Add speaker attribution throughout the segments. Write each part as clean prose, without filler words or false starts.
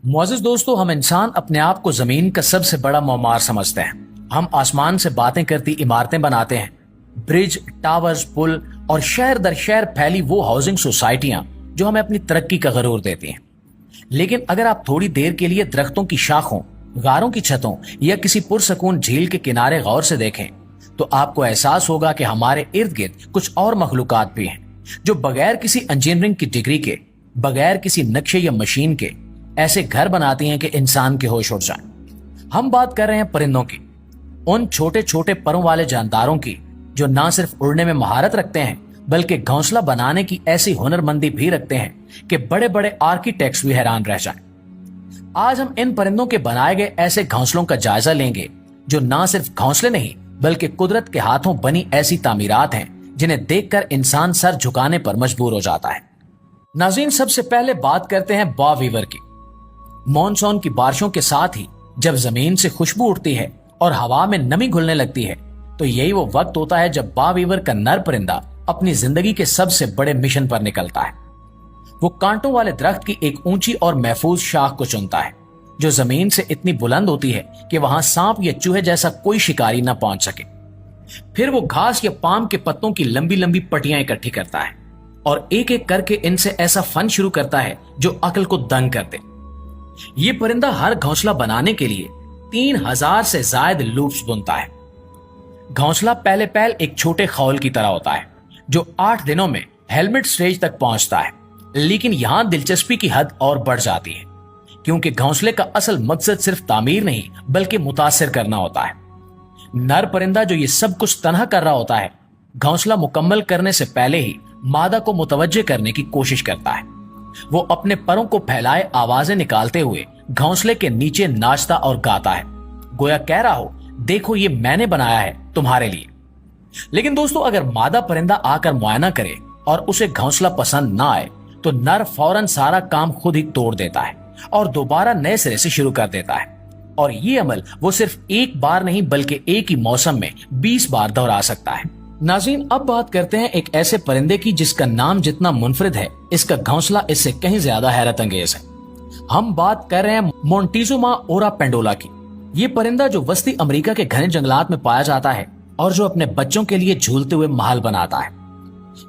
Speaker 1: मुअज़्ज़िज़ दोस्तों, हम इंसान अपने आप को जमीन का सबसे बड़ा मौमार समझते हैं। हम आसमान से बातें करती इमारतें बनाते हैं, ब्रिज, टावर्स, पुल और शहर दर शहर फैली वो हाउसिंग सोसाइटियां जो हमें अपनी तरक्की का गरूर देती हैं। लेकिन अगर आप थोड़ी देर के लिए दरख्तों की शाखों, गारों की छतों या किसी पुरसकून झील के किनारे गौर से देखें तो आपको एहसास होगा कि हमारे इर्द गिर्द कुछ और मखलूकात भी हैं जो बगैर किसी इंजीनियरिंग की डिग्री के, बगैर किसी नक्शे या मशीन के ऐसे घर बनाती हैं कि इंसान के होश उड़ जाए। हम बात कर रहे हैं परिंदों की, उन छोटे छोटे परों वाले जानदारों की जो ना सिर्फ उड़ने में महारत रखते हैं बल्कि घोंसला बनाने की ऐसी हुनरमंदी भी रखते हैं कि बड़े बड़े आर्किटेक्ट्स भी हैरान रह जाएं। आज हम इन परिंदों के बनाए गए ऐसे घोंसलों का जायजा लेंगे जो ना सिर्फ घोंसले नहीं बल्कि कुदरत के हाथों बनी ऐसी तामीरात हैं जिन्हें देखकर इंसान सर झुकाने पर मजबूर हो जाता है। नाज़रीन, सबसे पहले बात करते हैं बॉब वीवर की। मॉनसून की बारिशों के साथ ही जब जमीन से खुशबू उठती है और हवा में नमी घुलने लगती है तो यही वो वक्त होता है जब बॉब वीवर का नर परिंदा अपनी जिंदगी के सबसे बड़े मिशन पर निकलता है। वो कांटों वाले दरख्त की एक ऊंची और महफूज शाख को चुनता है जो जमीन से इतनी बुलंद होती है कि वहां सांप या चूहे जैसा कोई शिकारी न पहुंच सके। फिर वो घास या पाम के पत्तों की लंबी लंबी पटियां इकट्ठी करता है और एक एक करके इनसे ऐसा फन शुरू करता है जो अकल को दंग कर दे। ये परिंदा हर घोंसला बनाने के लिए 3000 से ज्यादा लूप्स बुनता है। घोंसला पहले पहल एक छोटे खौल की तरह होता है जो 8 दिनों में हेलमेट स्टेज तक पहुंचता है। लेकिन यहां दिलचस्पी की हद और बढ़ जाती है क्योंकि घोंसले का असल मकसद सिर्फ तामीर नहीं बल्कि मुतासिर करना होता है। नर परिंदा जो ये सब कुछ तनहा कर रहा होता है, घोंसला मुकम्मल करने से पहले ही मादा को मुतवज्जे करने की कोशिश करता है। वो अपने परों को फैलाए आवाजें निकालते हुए घोंसले के नीचे नाचता और गाता है, गोया कह रहा हो, देखो ये मैंने बनाया है तुम्हारे लिए। लेकिन दोस्तों, अगर मादा परिंदा आकर मुआयना करे और उसे घोंसला पसंद ना आए तो नर फौरन सारा काम खुद ही तोड़ देता है और दोबारा नए सिरे से शुरू कर देता है। और ये अमल वो सिर्फ एक बार नहीं बल्कि एक ही मौसम में 20 बार दोहरा सकता है। नाज़रीन, अब बात करते हैं एक ऐसे परिंदे की जिसका नाम जितना मुनफरिद है, इसका घोंसला इससे कहीं ज्यादा हैरत अंगेज है। हम बात कर रहे हैं मोन्टेजुमा ओरापेंडोला की। ये परिंदा जो वस्ती अमेरिका के घने जंगलात में पाया जाता है और जो अपने बच्चों के लिए झूलते हुए महल बनाता है।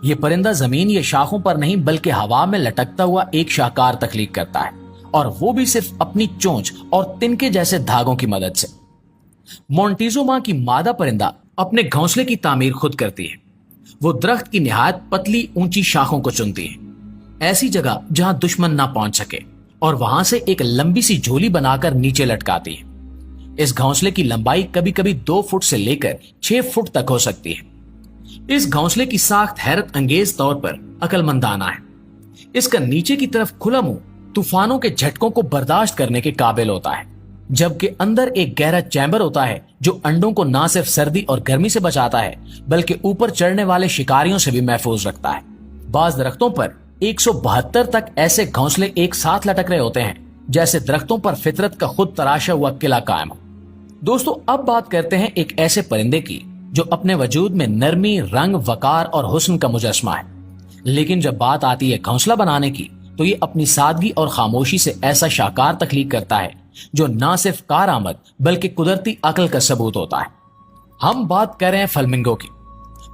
Speaker 1: ये परिंदा जमीन या शाखों पर नहीं बल्कि हवा में लटकता हुआ एक शाहकार तख्लीक करता है, और वो भी सिर्फ अपनी चोंच और तिनके जैसे धागों की मदद से। मोन्टेजुमा की मादा परिंदा अपने घोंसले की तामीर खुद करती है। वो दरख्त की निहायत पतली ऊंची शाखों को चुनती है, ऐसी जगह जहां दुश्मन ना पहुंच सके, और वहां से एक लंबी सी झोली बनाकर नीचे लटकाती है। इस घोंसले की लंबाई कभी कभी 2 फुट से लेकर 6 फुट तक हो सकती है। इस घोंसले की साख्त हैरत अंगेज तौर पर अकलमंदाना है। इसका नीचे की तरफ खुला मुंह तूफानों के झटकों को बर्दाश्त करने के काबिल होता है, जबकि अंदर एक गहरा चैम्बर होता है जो अंडों को ना सिर्फ सर्दी और गर्मी से बचाता है बल्कि ऊपर चढ़ने वाले शिकारियों से भी महफूज रखता है। बाज दरख्तों पर 172 तक ऐसे घोंसले एक साथ लटक रहे होते हैं जैसे दरख्तों पर फितरत का खुद तराशा हुआ किला कायम हो। दोस्तों, अब बात करते हैं एक ऐसे परिंदे की जो अपने वजूद में नरमी, रंग, वकार और हुस्न का मुजस्मा है। लेकिन जब बात आती है घोंसला बनाने की तो ये अपनी सादगी और खामोशी से ऐसा शाकार तख्लीक करता है जो ना सिर्फ कारआमद बल्कि कुदरती अकल का सबूत होता है। हम बात कर रहे हैं फ्लेमिंगो की।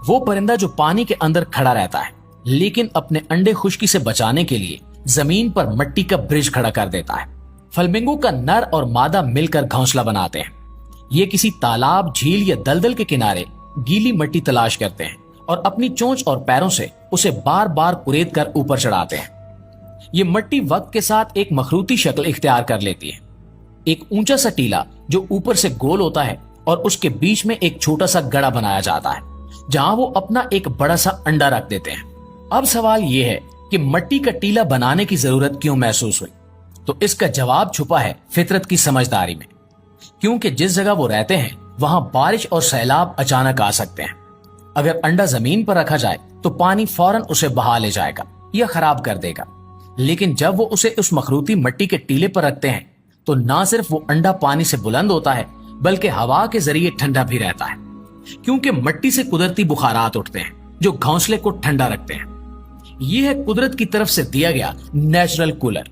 Speaker 1: वो परिंदा जो पानी के अंदर खड़ा रहता है लेकिन अपने अंडे खुश्की से बचाने के लिए जमीन पर मिट्टी का ब्रिज खड़ा कर देता है। फ्लेमिंगो का नर और मादा मिलकर घोंसला बनाते हैं। ये किसी तालाब, झील या दलदल के किनारे गीली मिट्टी तलाश करते हैं और अपनी चोंच और पैरों से उसे बार बार कुरेद कर ऊपर चढ़ाते हैं। ये मिट्टी वक्त के साथ एक मखरूती शक्ल इख्तियार कर लेती है, एक ऊंचा सा टीला जो ऊपर से गोल होता है और उसके बीच में एक छोटा सा गड़ा बनाया जाता है जहां वो अपना एक बड़ा सा अंडा रख देते हैं। अब सवाल ये है कि मिट्टी का टीला बनाने की जरूरत क्यों महसूस हुई? तो इसका जवाब छुपा है फितरत की समझदारी में, क्योंकि जिस जगह वो रहते हैं वहां बारिश और सैलाब अचानक आ सकते हैं। अगर अंडा जमीन पर रखा जाए तो पानी फौरन उसे बहा ले जाएगा या खराब कर देगा, लेकिन जब वो उसे उस मखरूती मिट्टी के टीले पर रखते हैं तो ना सिर्फ वो अंडा पानी से बुलंद होता है बल्कि हवा के जरिए ठंडा भी रहता है, क्योंकि मिट्टी से कुदरती बुखारात उठते हैं जो घोंसले को ठंडा रखते हैं। यह है कुदरत की तरफ से दिया गया नेचुरल कूलर।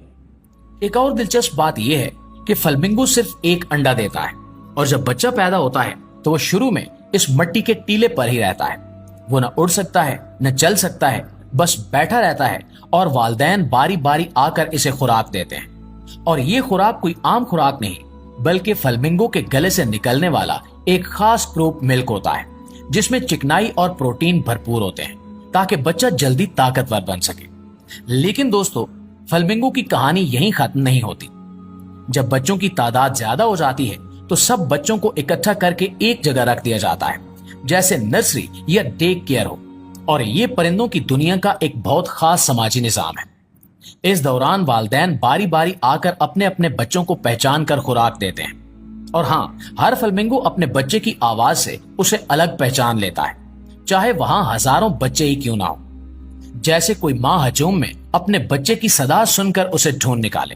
Speaker 1: एक और दिलचस्प बात यह है कि फ्लेमिंगो सिर्फ एक अंडा देता है और जब बच्चा पैदा होता है तो वो शुरू में इस मिट्टी के टीले पर ही रहता है। वो न उड़ सकता है, न चल सकता है, बस बैठा रहता है और वालिदैन बारी बारी आकर इसे खुराक देते हैं। और ये खुराक कोई आम खुराक नहीं, बल्कि फ्लेमिंगो के गले से निकलने वाला एक खास क्रूप मिल्क होता है जिसमें चिकनाई और प्रोटीन भरपूर होते हैं ताकि बच्चा जल्दी ताकतवर बन सके। लेकिन दोस्तों, फ्लेमिंगो की कहानी यहीं खत्म नहीं होती। जब बच्चों की तादाद ज्यादा हो जाती है तो सब बच्चों को इकट्ठा करके एक जगह रख दिया जाता है, जैसे नर्सरी या डे केयर हो। और ये परिंदों की दुनिया का एक बहुत खास समाजी निजाम है। इस दौरान वालिदैन बारी बारी आकर अपने अपने बच्चों को पहचान कर खुराक देते हैं। और हाँ, हर फ्लेमिंगो अपने बच्चे की आवाज से उसे अलग पहचान लेता है, चाहे वहां हजारों बच्चे ही क्यों ना हो। जैसे कोई माँ हजूम में अपने बच्चे की सदा सुनकर उसे ढूंढ निकाले।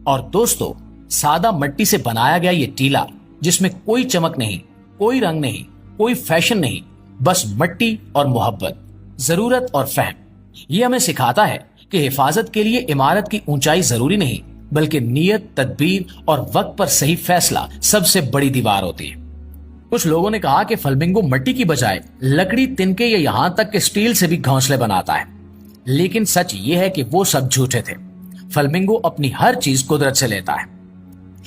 Speaker 1: और दोस्तों, सादा मिट्टी से बनाया गया ये टीला, जिसमें कोई चमक नहीं, कोई रंग नहीं, कोई फैशन नहीं, बस मिट्टी और मोहब्बत, जरूरत और फहम, ये हमें सिखाता है कि हिफाजत के लिए इमारत की ऊंचाई जरूरी नहीं, बल्कि नियत, तदबीर और वक्त पर सही फैसला सबसे बड़ी दीवार होती है। कुछ लोगों ने कहा कि फ्लेमिंगो मिट्टी की बजाय लकड़ी, तिनके या यहां तक कि स्टील से भी घोंसले बनाता है, लेकिन सच ये है कि वो सब झूठे थे। फ्लेमिंगो अपनी हर चीज कुदरत से लेता है।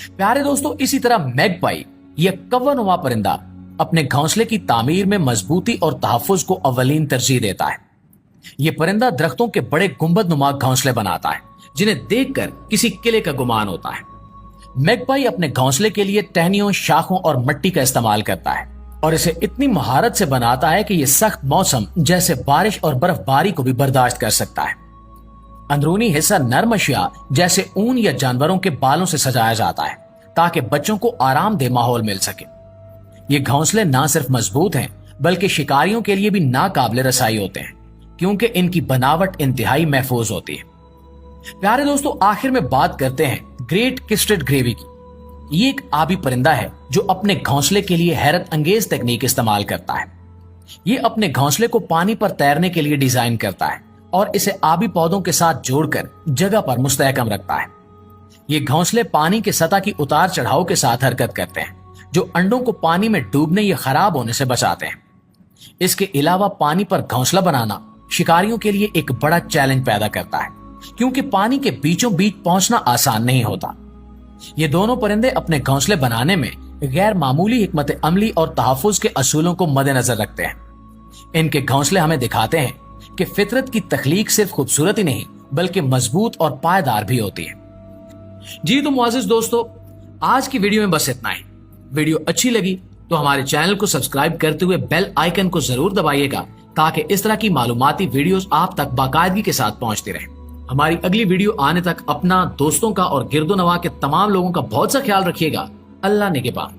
Speaker 1: प्यारे दोस्तों, इसी तरह मैगपाई, यह कव्वानुमा परिंदा, अपने घोंसले की तामीर में मजबूती और तहफ्फुज को अव्वलीन तरजीह देता है। यह परिंदा दरख्तों के बड़े गुंबद नुमा घोंसले बनाता है, जिन्हें देखकर किसी किले का गुमान होता है। मैगपाई अपने घोंसले के लिए टहनियों, शाखों और मिट्टी का इस्तेमाल करता है और इसे इतनी महारत से बनाता है कि यह सख्त मौसम जैसे बारिश और बर्फबारी को भी बर्दाश्त कर सकता है। अंदरूनी हिस्सा नर्म अशिया जैसे ऊन या जानवरों के बालों से सजाया जाता है ताकि बच्चों को आरामदेह माहौल मिल सके। ये घोंसले ना सिर्फ मजबूत हैं, बल्कि शिकारियों के लिए भी नाकाबिले रसाई होते हैं, क्योंकि इनकी बनावट इंतहाई महफूज होती है। प्यारे दोस्तों, आखिर में बात करते हैं ग्रेट क्रेस्टेड ग्रेवी की। ये एक आबी परिंदा है जो अपने घोंसले के लिए हैरत अंगेज तकनीक इस्तेमाल करता है। ये अपने घोंसले को पानी पर तैरने के लिए डिजाइन करता है और इसे आबी पौधों के साथ जोड़कर जगह पर मुस्तहकम रखता है। ये घोंसले पानी के सतह की उतार चढ़ाव के साथ हरकत करते हैं, जो अंडों को पानी में डूबने या खराब होने से बचाते हैं। इसके अलावा पानी पर घोंसला बनाना शिकारियों के लिए एक बड़ा चैलेंज पैदा करता है, क्योंकि पानी के बीचों बीच पहुंचना आसान नहीं होता। ये दोनों परिंदे अपने घोंसले बनाने में गैर मामूली हिकमत अमली और तहफ्फुज के असूलों को मद्देनजर रखते हैं। इनके घोंसले हमें दिखाते हैं कि फितरत की तख्लीक सिर्फ खूबसूरत ही नहीं, बल्कि मजबूत और पायदार भी होती है। जी तो मुआजिज दोस्तों, आज की वीडियो में बस इतना ही। वीडियो अच्छी लगी तो हमारे चैनल को सब्सक्राइब करते हुए बेल आइकन को जरूर दबाइएगा, ताकि इस तरह की मालूमाती वीडियोस आप तक बाकायदगी के साथ पहुंचती रहे। हमारी अगली वीडियो आने तक अपना, दोस्तों का और गिरदो नवा के तमाम लोगों का बहुत सा ख्याल रखिएगा। अल्लाह निगहबान।